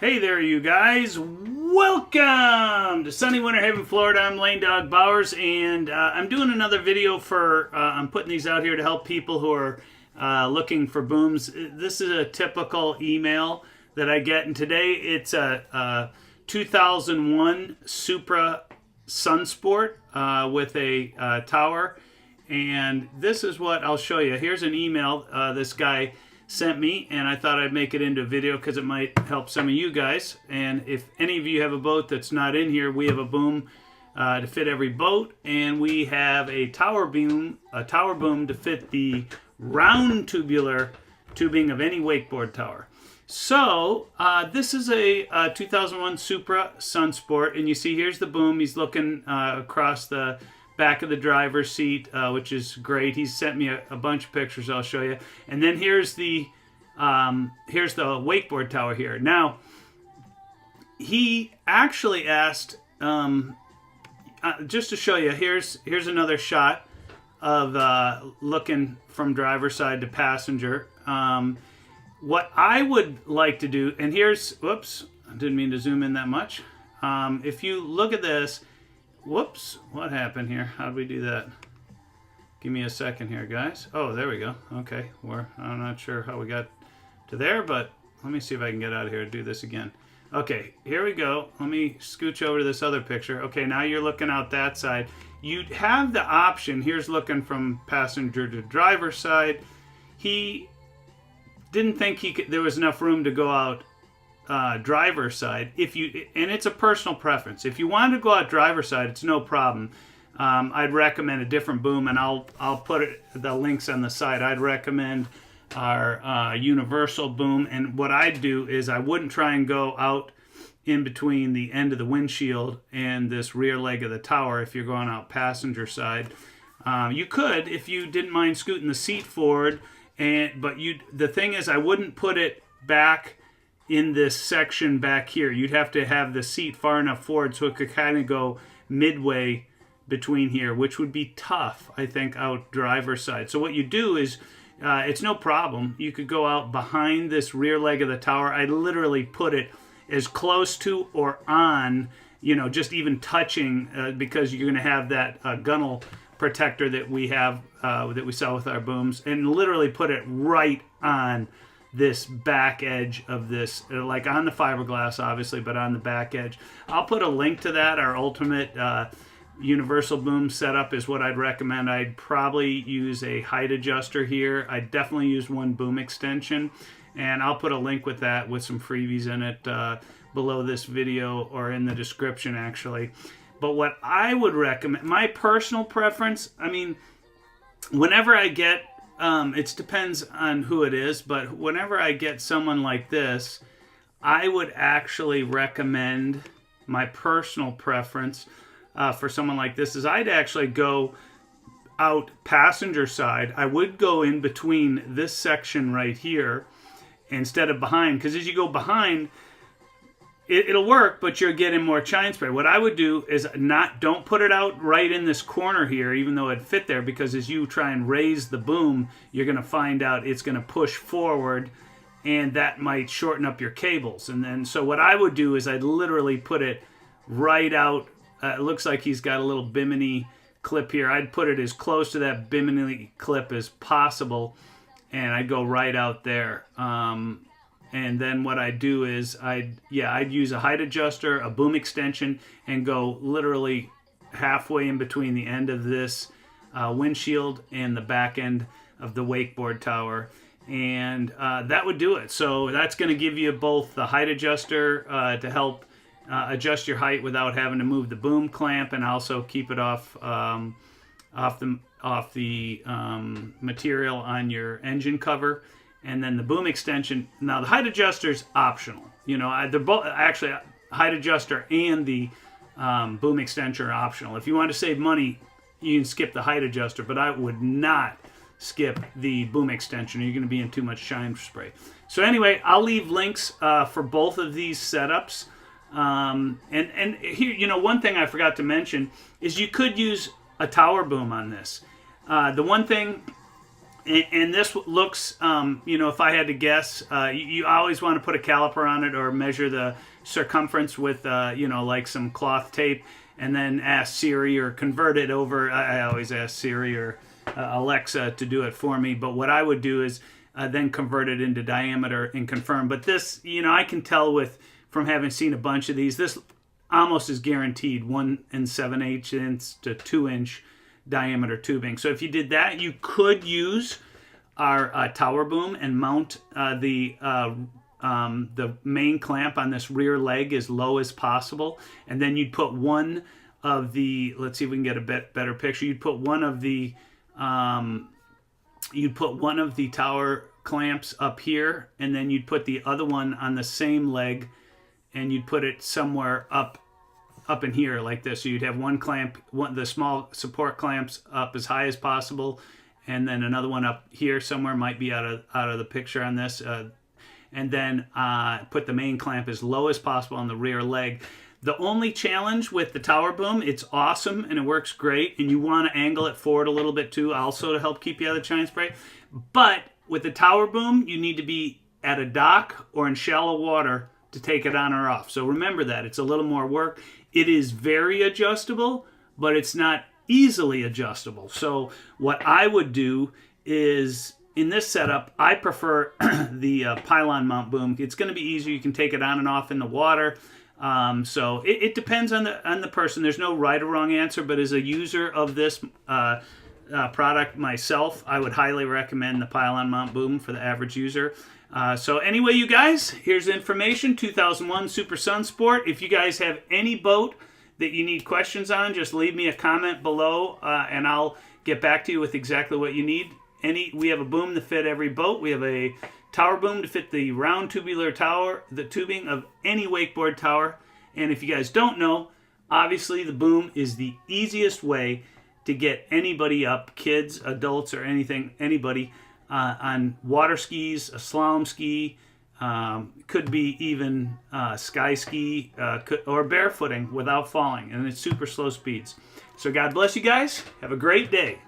Hey there, you guys. Welcome to sunny Winter Haven, Florida. I'm Lane Dog Bowers, and I'm doing another video for, I'm putting these out here to help people who are looking for booms. This is a typical email that I get, and today it's a 2001 Supra Sunsport with a tower, and this is what I'll show you. Here's an email this guy sent me, and I thought I'd make it into a video because it might help some of you guys. And if any of you have a boat that's not in here, we have a boom to fit every boat, and we have a tower boom to fit the round tubular tubing of any wakeboard tower. So this is a 2001 Supra Sunsport, and you see here's the boom. He's looking across the back of the driver's seat, which is great. He's sent me a bunch of pictures I'll show you. And then here's the wakeboard tower here. Now, he actually asked, just to show you, here's another shot of looking from driver's side to passenger. What I would like to do, and here's, whoops, I didn't mean to zoom in that much. If you look at this, whoops, what happened here? How did we do that? Give me a second here, guys. Oh, there we go. Okay, I'm not sure how we got to there, but let me see if I can get out of here and do this again. Okay, here we go. Let me scooch over to this other picture. Okay, now you're looking out that side. You have the option. Here's looking from passenger to driver side. He didn't think there was enough room to go out driver's side. And it's a personal preference. If you want to go out driver's side, it's no problem. I'd recommend a different boom, and I'll put the links on the side. I'd recommend our universal boom, and what I'd do is I wouldn't try and go out in between the end of the windshield and this rear leg of the tower if you're going out passenger side. You could, if you didn't mind scooting the seat forward, but the thing is, I wouldn't put it back in this section back here. You'd have to have the seat far enough forward so it could kind of go midway between here, which would be tough, I think, out driver's side. So what you do is, it's no problem. You could go out behind this rear leg of the tower. I literally put it as close to or on, just even touching, because you're going to have that gunnel protector that we have, that we sell with our booms, and literally put it right on this back edge of this, like on the fiberglass obviously, but on the back edge. I'll put a link to that. Our ultimate universal boom setup is what I'd recommend. I'd probably use a height adjuster here. I'd definitely use one boom extension, and I'll put a link with that with some freebies in it below this video, or in the description actually. But what I would recommend, my personal preference, I mean, whenever I get it depends on who it is, but whenever I get someone like this, I would actually recommend, my personal preference for someone like this is I'd actually go out passenger side. I would go in between this section right here instead of behind, because as you go behind, it'll work, but you're getting more chine spray. What I would do is don't put it out right in this corner here, even though it'd fit there, because as you try and raise the boom, you're going to find out it's going to push forward, and that might shorten up your cables. And then, so what I would do is I'd literally put it right out. It looks like he's got a little bimini clip here. I'd put it as close to that bimini clip as possible, and I'd go right out there. And then what I'd do is I'd use a height adjuster, a boom extension, and go literally halfway in between the end of this windshield and the back end of the wakeboard tower. And that would do it. So that's going to give you both the height adjuster to help adjust your height without having to move the boom clamp, and also keep it off the material on your engine cover. And then the boom extension. Now the height adjuster is optional. They're both actually, height adjuster and the boom extension are optional. If you want to save money, you can skip the height adjuster, but I would not skip the boom extension. You're going to be in too much shine spray. So anyway, I'll leave links for both of these setups. And here, one thing I forgot to mention is you could use a tower boom on this. The one thing And this looks, you know, if I had to guess, you always want to put a caliper on it or measure the circumference with, you know, like some cloth tape, and then ask Siri or convert it over. I always ask Siri or Alexa to do it for me. But what I would do is then convert it into diameter and confirm. But this, you know, I can tell from having seen a bunch of these, this almost is guaranteed 1 7/8 inch to 2 inch diameter tubing. So if you did that, you could use our tower boom and mount the main clamp on this rear leg as low as possible, and then you'd put one of the, let's see if we can get a bit better picture. You'd put one of the tower clamps up here, and then you'd put the other one on the same leg, and you'd put it somewhere up in here like this. So you'd have one clamp, the small support clamps up as high as possible, and then another one up here somewhere, might be out of the picture on this, and then put the main clamp as low as possible on the rear leg. The only challenge with the tower boom, it's awesome and it works great, and you want to angle it forward a little bit too, also to help keep you out of the giant spray. But with the tower boom, you need to be at a dock or in shallow water to take it on or off. So remember that. It's a little more work. It is very adjustable, but it's not easily adjustable. So what I would do is, in this setup, I prefer the pylon mount boom. It's going to be easier. You can take it on and off in the water. So it depends on the person. There's no right or wrong answer, but as a user of this product myself, I would highly recommend the pylon mount boom for the average user. So anyway, you guys, here's the information. 2001 Supra Sunsport. If you guys have any boat that you need questions on, just leave me a comment below, and I'll get back to you with exactly what you need. We have a boom to fit every boat. We have a tower boom to fit the round tubular tower, the tubing of any wakeboard tower. And if you guys don't know, obviously the boom is the easiest way to get anybody up, kids, adults, or anybody, on water skis, a slalom ski, could be even sky ski, or barefooting without falling, and it's super slow speeds. So God bless you guys. Have a great day.